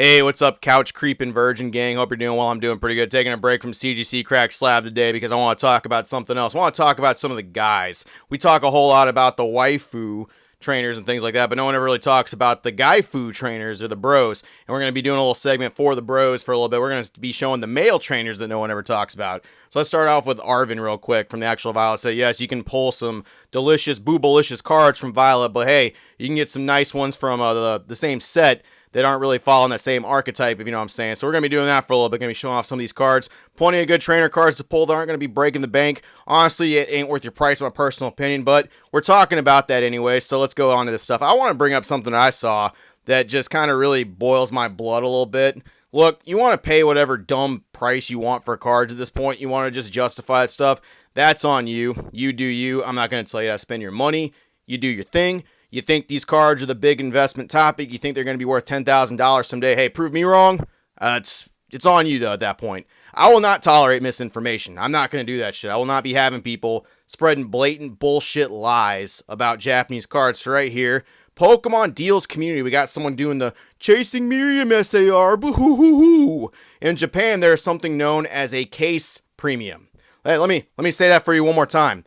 Hey, what's up, couch creeping virgin gang? Hope you're doing well. I'm doing pretty good. Taking a break from CGC Crack Slab today because I want to talk about something else. I want to talk about some of the guys. We talk a whole lot about the waifu trainers and things like that, but no one ever really talks about the gaifu trainers or the bros. And we're going to be doing a little segment for the bros for a little bit. We're going to be showing the male trainers that no one ever talks about. So let's start off with Arvin real quick from the actual Violet. Say, yes, you can pull some delicious, boobalicious cards from Violet, but hey, you can get some nice ones from the same set that aren't really following that same archetype, if you know what I'm saying. So we're going to be doing that for a little bit. Going to be showing off some of these cards. Plenty of good trainer cards to pull that aren't going to be breaking the bank. Honestly, it ain't worth your price, in my personal opinion, but we're talking about that anyway, so let's go on to this stuff. I want to bring up something that I saw that just kind of really boils my blood a little bit. Look, you want to pay whatever dumb price you want for cards at this point. You want to just justify that stuff. That's on you. You do you. I'm not going to tell you how to spend your money. You do your thing. You think these cards are the big investment topic. You think they're going to be worth $10,000 someday. Hey, prove me wrong. It's on you, though, at that point. I will not tolerate misinformation. I'm not going to do that shit. I will not be having people spreading blatant bullshit lies about Japanese cards. So right here, Pokemon Deals Community. We got someone doing the Chasing Miriam SAR. Boo-hoo-hoo-hoo. In Japan, there is something known as a case premium. Hey, let me say that for you one more time.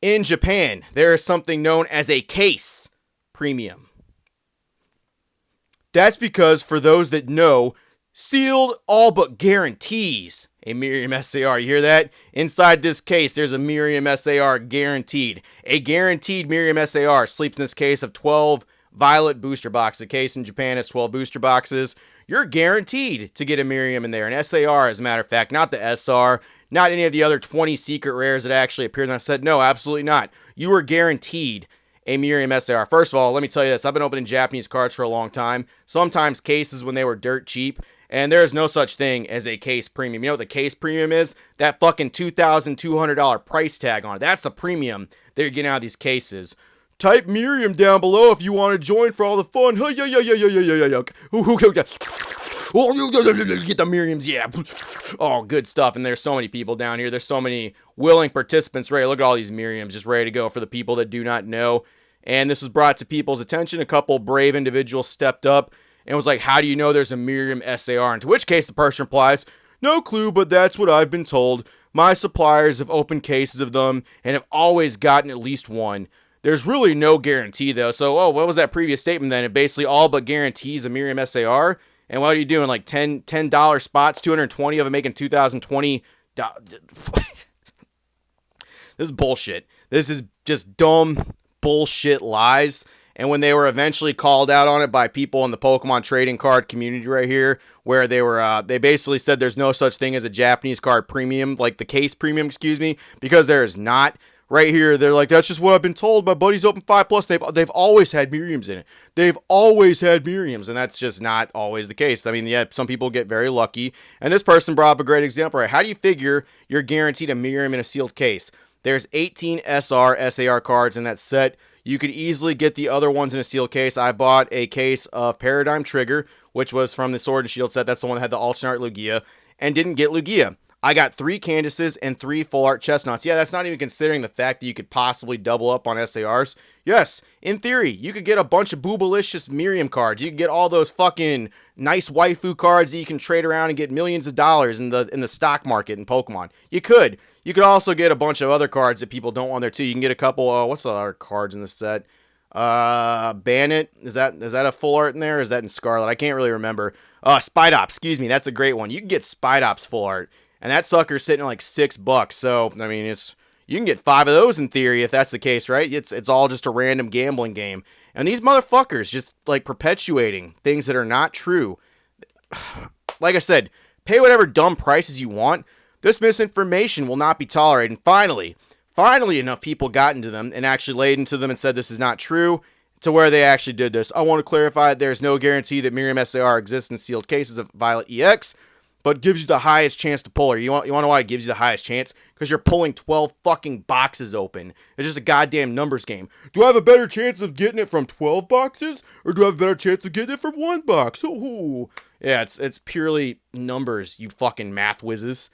In Japan, there is something known as a case premium. That's because, for those that know, sealed all but guarantees a Miriam SAR. You hear that? Inside this case, there's a Miriam SAR guaranteed. A guaranteed Miriam SAR sleeps in this case of 12 Violet booster boxes. The case in Japan is 12 booster boxes. You're guaranteed to get a Miriam in there. An SAR, as a matter of fact, not the SR, not any of the other 20 secret rares that actually appeared in that set. No, absolutely not. You are guaranteed a Miriam SAR. First of all, let me tell you this. I've been opening Japanese cards for a long time. Sometimes cases when they were dirt cheap. And there is no such thing as a case premium. You know what the case premium is? That fucking $2,200 price tag on it. That's the premium that you're getting out of these cases. Type Miriam down below if you want to join for all the fun. Get the Miriams, yeah. Oh, good stuff. And there's so many people down here. There's so many willing participants ready. Look at all these Miriams just ready to go for the people that do not know. And this was brought to people's attention. A couple brave individuals stepped up and was like, how do you know there's a Miriam SAR? And to which case the person replies, no clue, but that's what I've been told. My suppliers have opened cases of them and have always gotten at least one. There's really no guarantee, though. So, what was that previous statement then? It basically all but guarantees a Miriam SAR. And what are you doing? Like $10 spots, 220 of them making 2020. This is bullshit. This is just dumb bullshit lies. And when they were eventually called out on it by people in the Pokemon trading card community right here, where they basically said there's no such thing as a Japanese card premium, like the case premium, excuse me, because there is not. Right here, they're like, that's just what I've been told. My buddy's open 5+. They've always had Miriams in it. They've always had Miriams, and that's just not always the case. I mean, yeah, some people get very lucky. And this person brought up a great example, right? How do you figure you're guaranteed a Miriam in a sealed case? There's 18 SR cards in that set. You could easily get the other ones in a sealed case. I bought a case of Paradigm Trigger, which was from the Sword and Shield set. That's the one that had the alternate art Lugia, and didn't get Lugia. I got 3 Candaces and 3 full art chestnuts. Yeah, that's not even considering the fact that you could possibly double up on SARs. Yes, in theory, you could get a bunch of boobalicious Miriam cards. You could get all those fucking nice waifu cards that you can trade around and get millions of dollars in the stock market in Pokemon. You could. You could also get a bunch of other cards that people don't want there too. You can get a couple, what's the other cards in the set? Bandit, is that a full art in there? Or is that in Scarlet? I can't really remember. Spidops, excuse me, that's a great one. You can get Spidops full art. And that sucker's sitting at like $6. So, I mean, you can get 5 of those in theory if that's the case, right? It's all just a random gambling game. And these motherfuckers just like perpetuating things that are not true. Like I said, pay whatever dumb prices you want. This misinformation will not be tolerated. And finally enough people got into them and actually laid into them and said this is not true, to where they actually did this. I want to clarify, there's no guarantee that Miriam SAR exists in sealed cases of Violet EX, but gives you the highest chance to pull her. You want to know why it gives you the highest chance? Because you're pulling 12 fucking boxes open. It's just a goddamn numbers game. Do I have a better chance of getting it from 12 boxes? Or do I have a better chance of getting it from 1 box? Ooh. Yeah, it's purely numbers, you fucking math whizzes.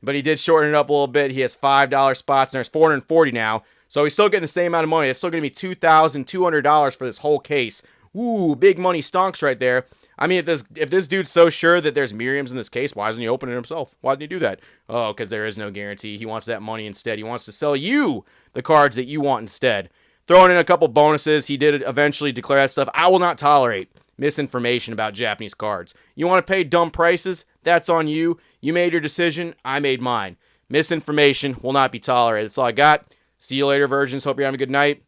But he did shorten it up a little bit. He has $5 spots, and there's 440 now. So he's still getting the same amount of money. It's still going to be $2,200 for this whole case. Ooh, big money stonks right there. I mean, if this dude's so sure that there's Miriams in this case, why doesn't he open it himself? Why didn't he do that? Oh, because there is no guarantee. He wants that money instead. He wants to sell you the cards that you want instead. Throwing in a couple bonuses, he did eventually declare that stuff. I will not tolerate misinformation about Japanese cards. You want to pay dumb prices? That's on you. You made your decision. I made mine. Misinformation will not be tolerated. That's all I got. See you later, virgins. Hope you're having a good night.